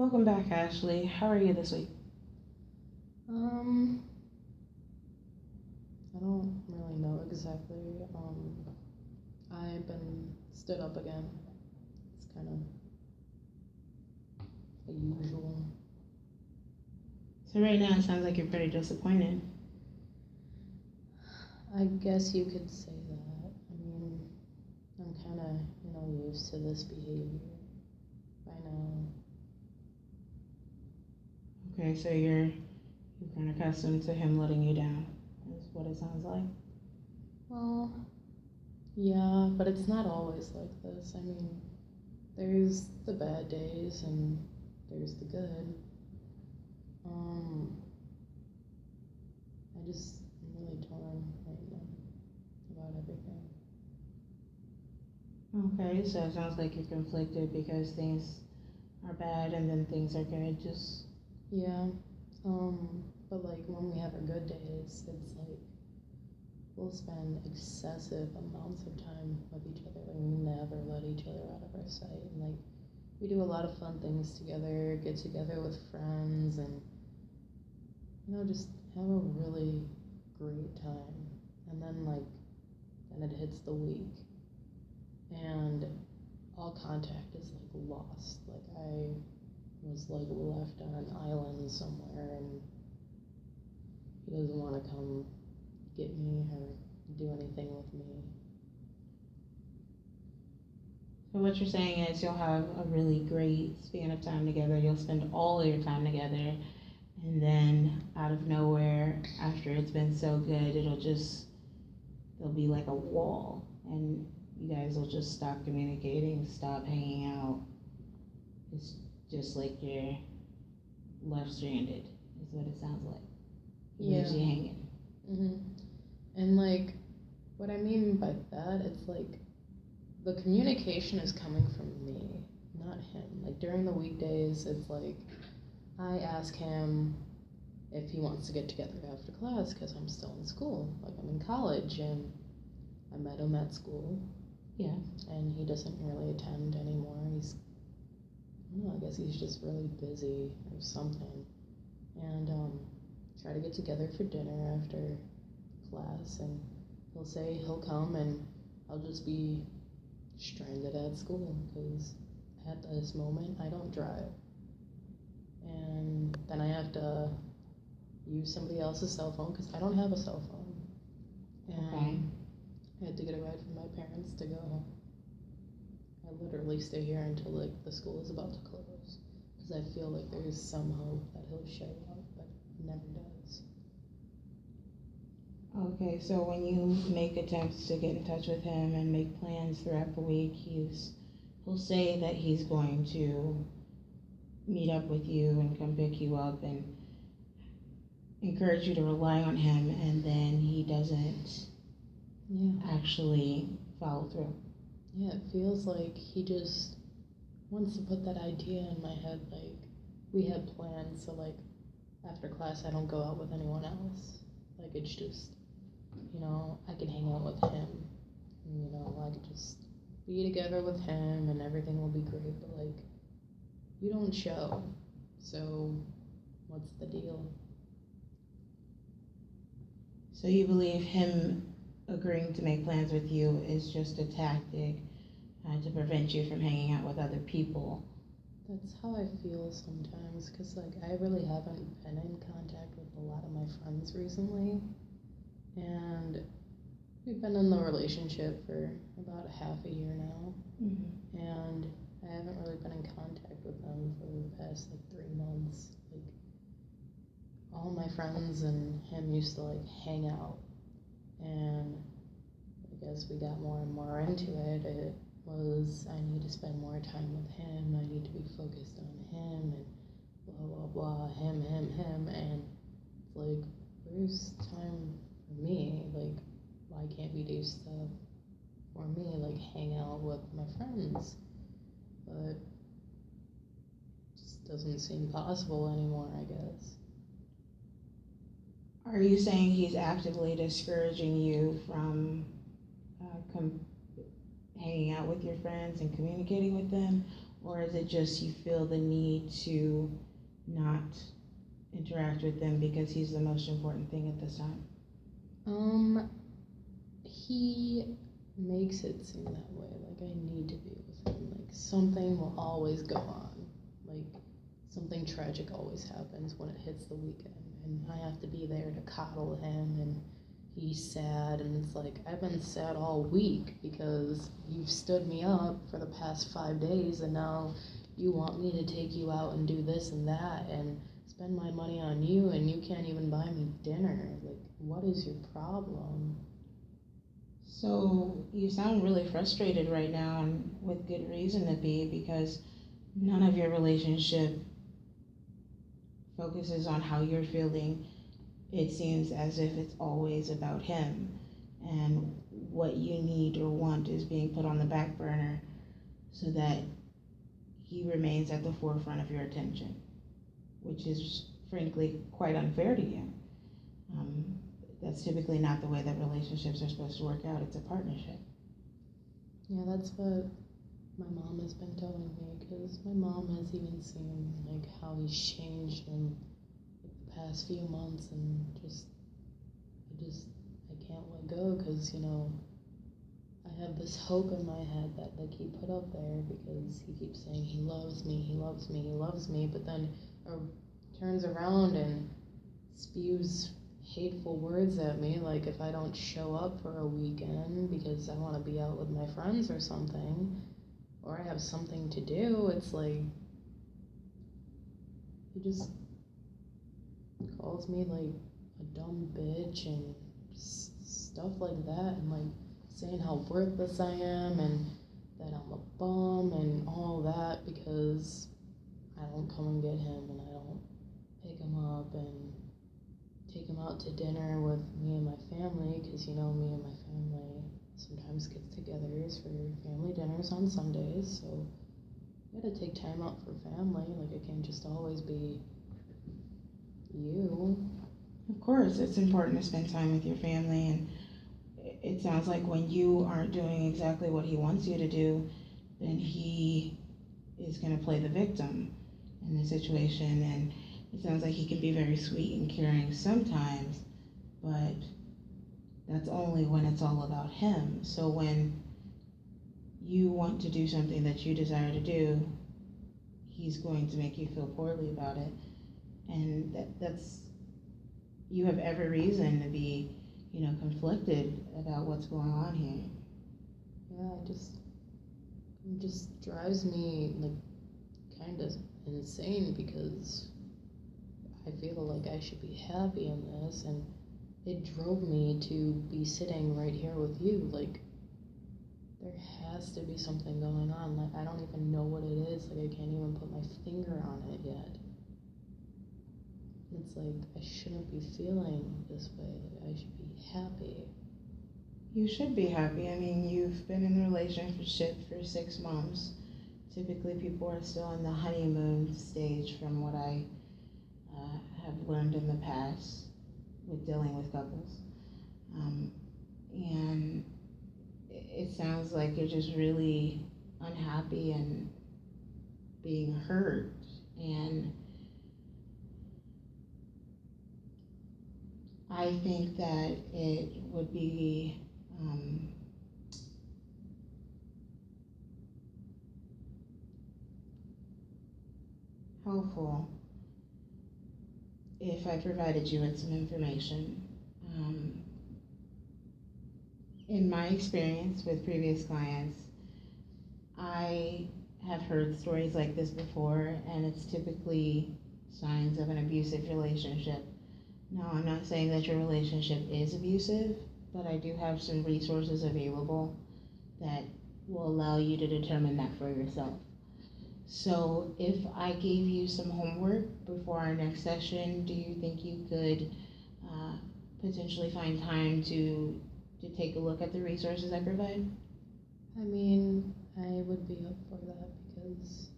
Welcome back, Ashley. How are you this week? Um, I don't really know exactly. I've been stood up again. It's kind of a usual. So right now it sounds like you're pretty disappointed. I guess you could say that. I mean, I'm kind of, used to this behavior by now. Okay, so you're kind of accustomed to him letting you down. Is what it sounds like. Well, yeah, but it's not always like this. I mean, there's the bad days and there's the good. Um, I'm really torn right now about everything. Okay, so it sounds like you're conflicted because things are bad and then things are good. Just Yeah, but like when we have our good days, it's like we'll spend excessive amounts of time with each other. Like we never let each other out of our sight. And like we do a lot of fun things together, get together with friends, and just have a really great time. And then it hits the week, and all contact is like lost. Like I was like left on an island somewhere, and he doesn't want to come get me or do anything with me. so what you're saying is you'll have a really great span of time together. You'll spend all of your time together, and then out of nowhere, after it's been so good, there'll be like a wall, and you guys will just stop communicating, stop hanging out. It's just like you're left stranded, is what it sounds like. He Yeah. leaves you hanging. And like, what I mean by that, it's like the communication is coming from me, not him. Like during the weekdays, it's like I ask him if he wants to get together after class because I'm still in school. Like I'm in college and I met him at school. Yeah. And he doesn't really attend anymore. I don't know, I guess he's just really busy or something. And try to get together for dinner after class, and he'll say he'll come, and I'll just be stranded at school because at this moment I don't drive, and then I have to use somebody else's cell phone because I don't have a cell phone, and Okay. I had to get a ride from my parents to go. I literally stay here until like the school is about to close because I feel like there's some hope that he'll show up, but he never does. Okay, so when you make attempts to get in touch with him and make plans throughout the week, he'll say that he's going to meet up with you and come pick you up and encourage you to rely on him, and then he doesn't actually follow through. Yeah, it feels like he just wants to put that idea in my head. Like, we had plans, so like, after class, I don't go out with anyone else. Like, it's just, I can hang out with him. And, I could just be together with him and everything will be great. But, like, you don't show. So, what's the deal? So you believe him agreeing to make plans with you is just a tactic to prevent you from hanging out with other people? That's how I feel sometimes, because like I really haven't been in contact with a lot of my friends recently, and we've been in the relationship for about half a year now, and I haven't really been in contact with them for the past like 3 months. Like all my friends and him used to like hang out, and I guess we got more and more into it. It was I need to spend more time with him. I need to be focused on him and blah blah blah. Him, and it's like where's time for me? Like why can't we do stuff for me? Like hang out with my friends, but it just doesn't seem possible anymore. I guess. Are you saying he's actively discouraging you from hanging out with your friends and communicating with them, Or is it just you feel the need to not interact with them because he's the most important thing at this time? He makes it seem that way. Like I need to be with him. Like something will always go on. Like something tragic always happens when it hits the weekend, and I have to be there to coddle him, and he's sad, and it's like I've been sad all week because you've stood me up for the past 5 days, and now you want me to take you out and do this and that and spend my money on you, and you can't even buy me dinner. Like, what is your problem? So you sound really frustrated right now, and with good reason to be, because none of your relationship focuses on how you're feeling. It seems as if it's always about him, and what you need or want is being put on the back burner so that he remains at the forefront of your attention, which is frankly quite unfair to you. That's typically not the way that relationships are supposed to work out. It's a partnership. Yeah, that's what my mom has been telling me, because my mom has even seen like how he's changed in like, the past few months, and I can't let go, because I have this hope in my head that like he put up there, because he keeps saying he loves me, he loves me, he loves me, but then turns around and spews hateful words at me, like if I don't show up for a weekend because I want to be out with my friends or something, or I have something to do. It's like he just calls me like a dumb bitch and stuff like that, and like saying how worthless I am and that I'm a bum and all that because I don't come and get him, and I don't pick him up and take him out to dinner with me and my family, because me and my family sometimes get togethers for family dinners on Sundays, so I gotta take time out for family. Like it can't just always be you. Of course, it's important to spend time with your family, and it sounds like when you aren't doing exactly what he wants you to do, then he is going to play the victim in the situation, and it sounds like he can be very sweet and caring sometimes, but that's only when it's all about him. So when you want to do something that you desire to do, he's going to make you feel poorly about it. And that's, you have every reason to be, conflicted about what's going on here. Yeah, it just drives me like kind of insane, because I feel like I should be happy in this, and it drove me to be sitting right here with you. Like, there has to be something going on. Like, I don't even know what it is. Like, I can't even put my finger on it yet. It's like, I shouldn't be feeling this way. Like, I should be happy. You should be happy. I mean, you've been in a relationship for 6 months. Typically, people are still in the honeymoon stage, from what I have learned in the past with dealing with couples. And it sounds like you're just really unhappy and being hurt. And I think that it would be helpful if I provided you with some information. In my experience with previous clients, I have heard stories like this before, and it's typically signs of an abusive relationship. Now, I'm not saying that your relationship is abusive, but I do have some resources available that will allow you to determine that for yourself. So if I gave you some homework before our next session, do you think you could potentially find time to take a look at the resources I provide? I mean, I would be up for that, because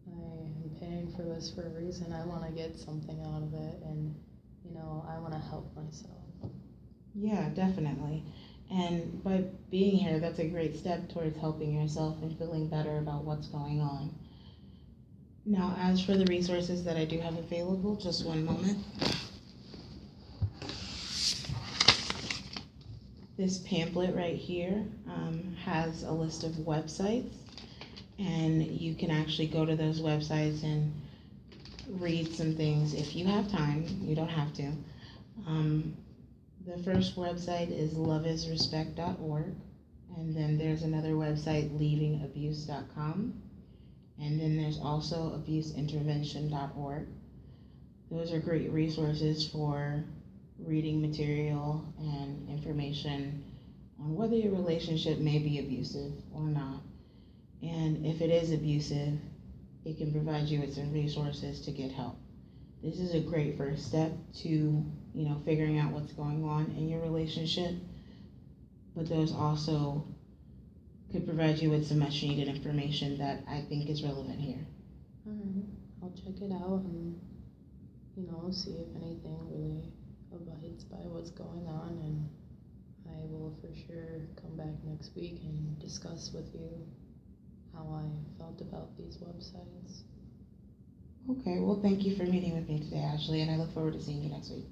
I am paying for this for a reason. I want to get something out of it, and I want to help myself. Yeah, definitely. And by being here, that's a great step towards helping yourself and feeling better about what's going on. Now, as for the resources that I do have available, just one moment. This pamphlet right here has a list of websites, and you can actually go to those websites and read some things if you have time. You don't have to. The first website is loveisrespect.org, and then there's another website, leavingabuse.com, and then there's also abuseintervention.org. Those are great resources for reading material and information on whether your relationship may be abusive or not. And if it is abusive, it can provide you with some resources to get help. This is a great first step to, figuring out what's going on in your relationship, but those also could provide you with some much needed information that I think is relevant here. All right, I'll check it out and, see if anything really abides by what's going on, and I will for sure come back next week and discuss with you how I felt about these websites. Okay, well, thank you for meeting with me today, Ashley, and I look forward to seeing you next week.